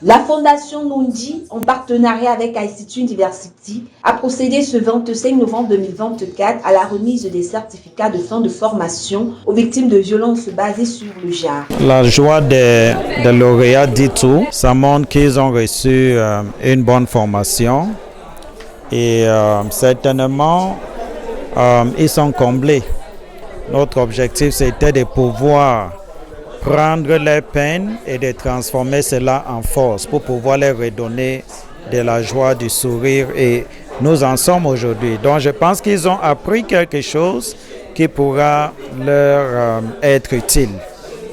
La Fondation Nundi, en partenariat avec ICT University, a procédé ce 25 novembre 2024 à la remise des certificats de fin de formation aux victimes de violences basées sur le genre. La joie des lauréats dit tout. Ça montre qu'ils ont reçu une bonne formation et certainement ils sont comblés. Notre objectif, c'était de pouvoir prendre les peines et de transformer cela en force pour pouvoir leur redonner de la joie, du sourire, et nous en sommes aujourd'hui. Donc je pense qu'ils ont appris quelque chose qui pourra leur être utile.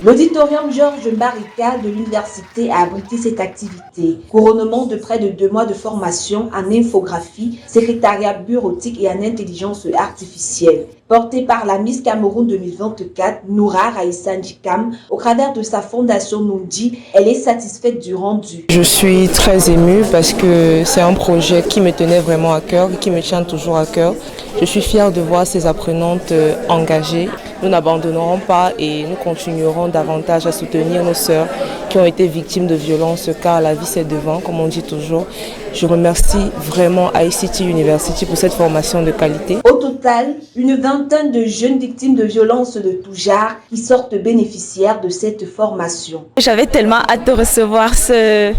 L'auditorium Georges Barrica de l'université a abrité cette activité. Couronnement de près de 2 mois de formation en infographie, secrétariat bureautique et en intelligence artificielle. Portée par la Miss Cameroun 2024, Noura Raissa Ndjikam, au travers de sa fondation Nundi, elle est satisfaite du rendu. Je suis très émue parce que c'est un projet qui me tenait vraiment à cœur et qui me tient toujours à cœur. Je suis fière de voir ces apprenantes engagées. Nous n'abandonnerons pas et nous continuerons davantage à soutenir nos sœurs qui ont été victimes de violences, car la vie c'est devant, comme on dit toujours. Je remercie vraiment ICT University pour cette formation de qualité. Au total, une vingtaine de jeunes victimes de violences de tout genre qui sortent bénéficiaires de cette formation. J'avais tellement hâte de recevoir ce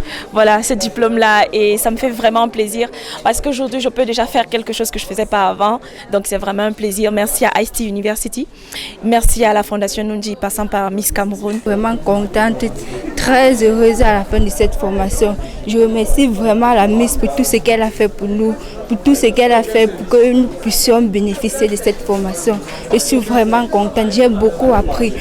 diplôme-là et ça me fait vraiment plaisir parce qu'aujourd'hui je peux déjà faire quelque chose que je ne faisais pas avant. Donc c'est vraiment un plaisir. Merci à ICT University, merci à la Fondation Nundi passant par Miss Cameroun. Vraiment contente, très heureuse à la fin de cette formation. Je remercie vraiment la Miss pour tout ce qu'elle a fait pour nous, pour tout ce qu'elle a fait pour que nous puissions bénéficier de cette formation. Je suis vraiment contente, j'ai beaucoup appris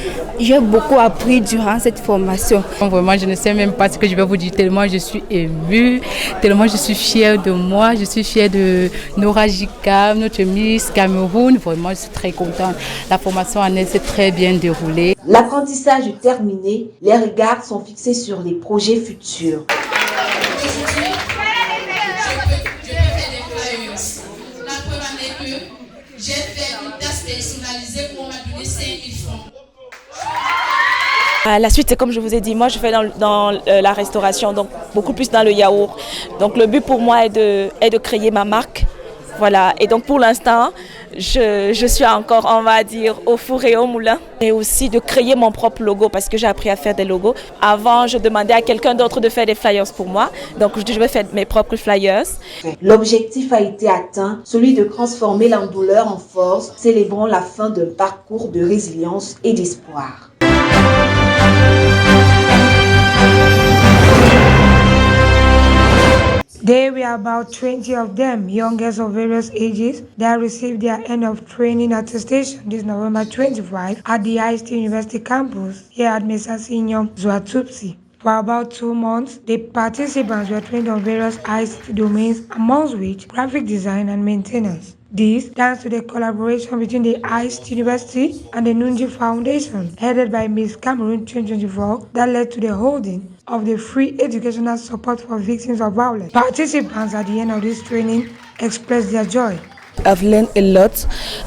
durant cette formation. Vraiment, je ne sais même pas ce que je vais vous dire, tellement je suis émue, tellement je suis fière de moi, je suis fière de Noura Jikam, notre Miss Cameroun. Vraiment, je suis très contente. La formation en elle s'est très bien déroulée. L'apprentissage est terminé, les regards sont fixés sur les projets futurs. J'ai fait une tasse personnalisée pour m'a donné 5 000 francs. La suite, c'est comme je vous ai dit, moi je fais dans la restauration, donc beaucoup plus dans le yaourt. Donc le but pour moi est de créer ma marque. Voilà, et donc pour l'instant, je suis encore, on va dire, au four et au moulin. Et aussi de créer mon propre logo parce que j'ai appris à faire des logos. Avant, je demandais à quelqu'un d'autre de faire des flyers pour moi. Donc je vais faire mes propres flyers. L'objectif a été atteint, celui de transformer l'andouleur en force, célébrant la fin d'un parcours de résilience et d'espoir. There were about 20 of them, young girls of various ages, that received their end of training attestation this November 25 at the ICT University campus here at Mesasinyo, Zwatupsi. For about 2 months, the participants were trained on various ICT domains, amongst which graphic design and maintenance. This thanks to the collaboration between the ICT University and the Nunji Foundation, headed by Miss Cameroon 2024, that led to the holding of the free educational support for victims of violence. Participants at the end of this training expressed their joy. I've learned a lot.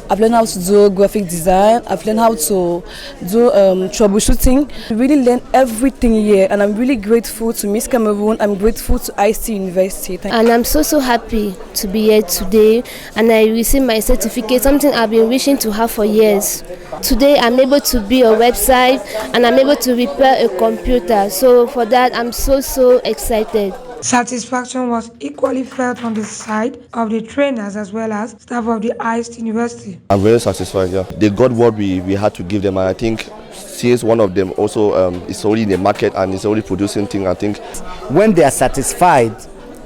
I've learned how to do graphic design. I've learned how to do troubleshooting. I really learned everything here, and I'm really grateful to Miss Cameroon. I'm grateful to ICT University. And I'm so happy to be here today, and I received my certificate, something I've been wishing to have for years. Today I'm able to build a website, and I'm able to repair a computer. So for that, I'm so excited. Satisfaction was equally felt on the side of the trainers as well as staff of the ICT University. I'm very satisfied, yeah. They got what we had to give them, and I think since one of them also is already in the market and is already producing things, I think. When they are satisfied,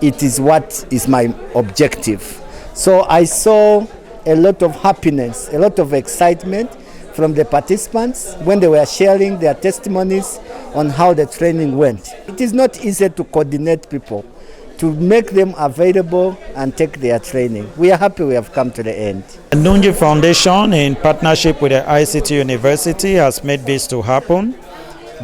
it is what is my objective. So I saw a lot of happiness, a lot of excitement from the participants when they were sharing their testimonies on how the training went. It is not easy to coordinate people, to make them available and take their training. We are happy we have come to the end. The Nunji Foundation, in partnership with the ICT University, has made this to happen.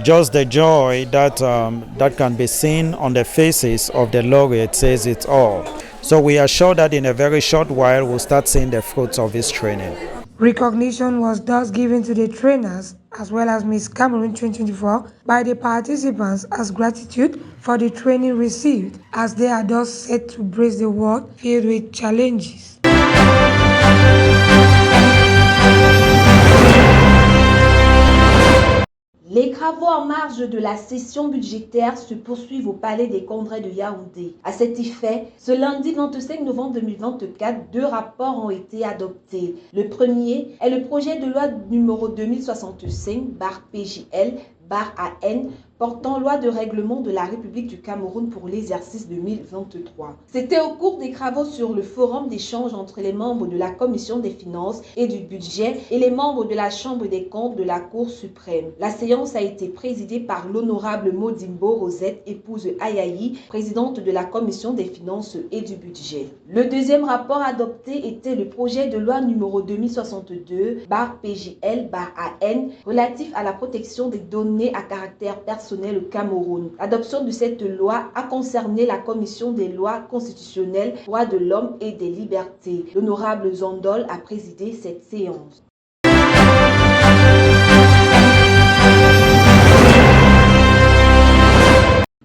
Just the joy that can be seen on the faces of the laureates says it all. So we are sure that in a very short while we'll start seeing the fruits of this training. Recognition was thus given to the trainers as well as Miss Cameroon 2024 by the participants as gratitude for the training received as they are thus set to brace the world filled with challenges. Les travaux en marge de la session budgétaire se poursuivent au Palais des Congrès de Yaoundé. À cet effet, ce lundi 25 novembre 2024, 2 rapports ont été adoptés. Le premier est le projet de loi numéro 2065/PJL/AN portant loi de règlement de la République du Cameroun pour l'exercice 2023. C'était au cours des travaux sur le forum d'échange entre les membres de la Commission des finances et du budget et les membres de la Chambre des comptes de la Cour suprême. La séance a été présidée par l'honorable Modimbo Rosette, épouse Ayayi, présidente de la Commission des finances et du budget. Le deuxième rapport adopté était le projet de loi numéro 2062/PJL/AN relatif à la protection des données à caractère personnel au Cameroun. L'adoption de cette loi a concerné la Commission des lois constitutionnelles, droits de l'homme et des libertés. L'honorable Zondol a présidé cette séance.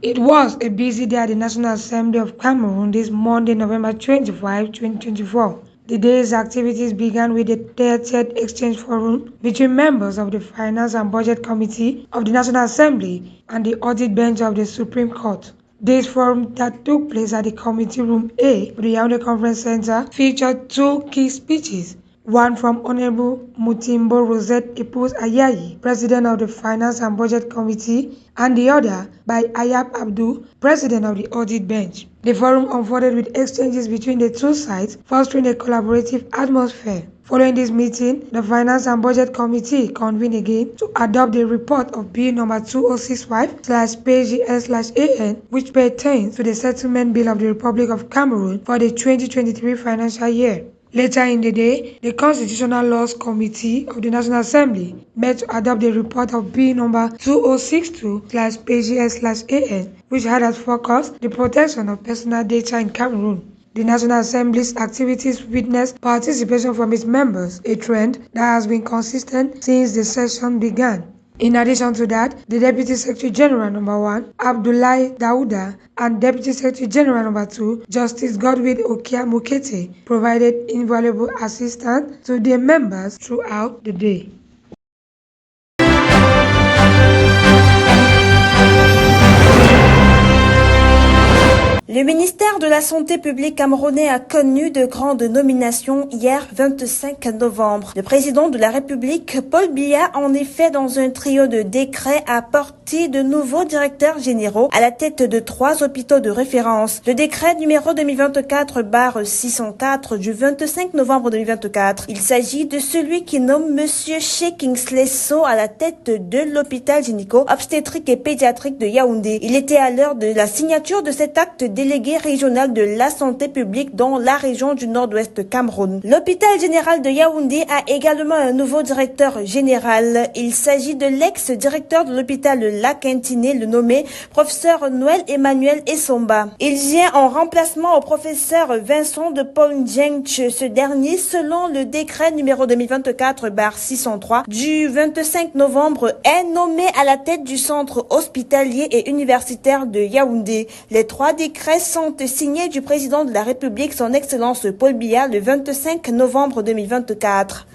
It was a busy day at the National Assembly of Cameroon this Monday, November 25, 2024. The day's activities began with the 30th Exchange Forum between members of the Finance and Budget Committee of the National Assembly and the Audit Bench of the Supreme Court. This forum that took place at the Committee Room A of the Yaoundé Conference Center featured 2 key speeches. One from Honorable Mutimbo Rosette Ipus Ayayi, President of the Finance and Budget Committee, and the other by Ayab Abdul, President of the Audit Bench. The forum unfolded with exchanges between the two sides, fostering a collaborative atmosphere. Following this meeting, the Finance and Budget Committee convened again to adopt the report of Bill number 2065/PGS/AN, which pertains to the Settlement Bill of the Republic of Cameroon for the 2023 financial year. Later in the day, the Constitutional Laws Committee of the National Assembly met to adopt the report of Bill number 2062/PGS/AN, which had as focus the protection of personal data in Cameroon. The National Assembly's activities witnessed participation from its members, a trend that has been consistent since the session began. In addition to that, the Deputy Secretary General number 1, Abdullahi Dauda, and Deputy Secretary General number 2, Justice Godwin Okia Mukete, provided invaluable assistance to their members throughout the day. Le ministère de la Santé publique camerounais a connu de grandes nominations hier 25 novembre. Le président de la République, Paul Biya, en effet, dans un trio de décrets, a porté de nouveaux directeurs généraux à la tête de 3 hôpitaux de référence. Le décret numéro 2024/604 du 25 novembre 2024. Il s'agit de celui qui nomme Monsieur Cheikh Kingsley So à la tête de l'hôpital gynéco-obstétrique et pédiatrique de Yaoundé. Il était à l'heure de la signature de cet acte délégué régional de la santé publique dans la région du Nord-Ouest Cameroun. L'hôpital général de Yaoundé a également un nouveau directeur général. Il s'agit de l'ex-directeur de l'hôpital Lac-Intiné, le nommé professeur Noël Emmanuel Essomba. Il vient en remplacement au professeur Vincent de Paul Ndjengch. Ce dernier, selon le décret numéro 2024/603 du 25 novembre, est nommé à la tête du centre hospitalier et universitaire de Yaoundé. Les 3 décrets sont signés du président de la République, son Excellence Paul Biya, le 25 novembre 2024.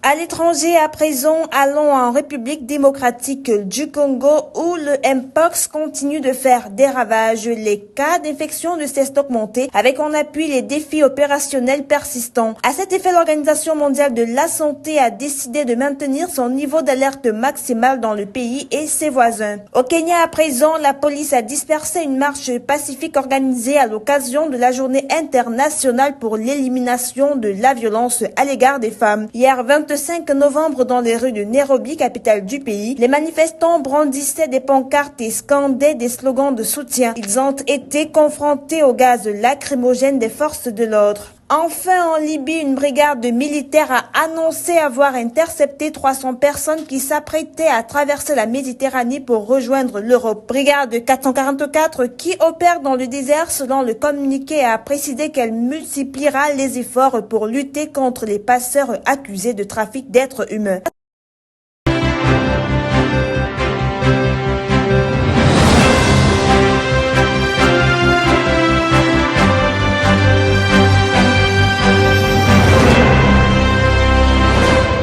À l'étranger, à présent, allons en République démocratique du Congo où le Mpox continue de faire des ravages. Les cas d'infection ne cessent d'augmenter avec en appui les défis opérationnels persistants. À cet effet, l'Organisation mondiale de la santé a décidé de maintenir son niveau d'alerte maximal dans le pays et ses voisins. Au Kenya, à présent, la police a dispersé une marche pacifique organisée à l'occasion de la journée internationale pour l'élimination de la violence à l'égard des femmes. Hier, 25 novembre, dans les rues de Nairobi, capitale du pays, les manifestants brandissaient des pancartes et scandaient des slogans de soutien. Ils ont été confrontés au gaz lacrymogène des forces de l'ordre. Enfin, en Libye, une brigade de militaires a annoncé avoir intercepté 300 personnes qui s'apprêtaient à traverser la Méditerranée pour rejoindre l'Europe. Brigade 444 qui opère dans le désert, selon le communiqué, a précisé qu'elle multipliera les efforts pour lutter contre les passeurs accusés de trafic d'êtres humains.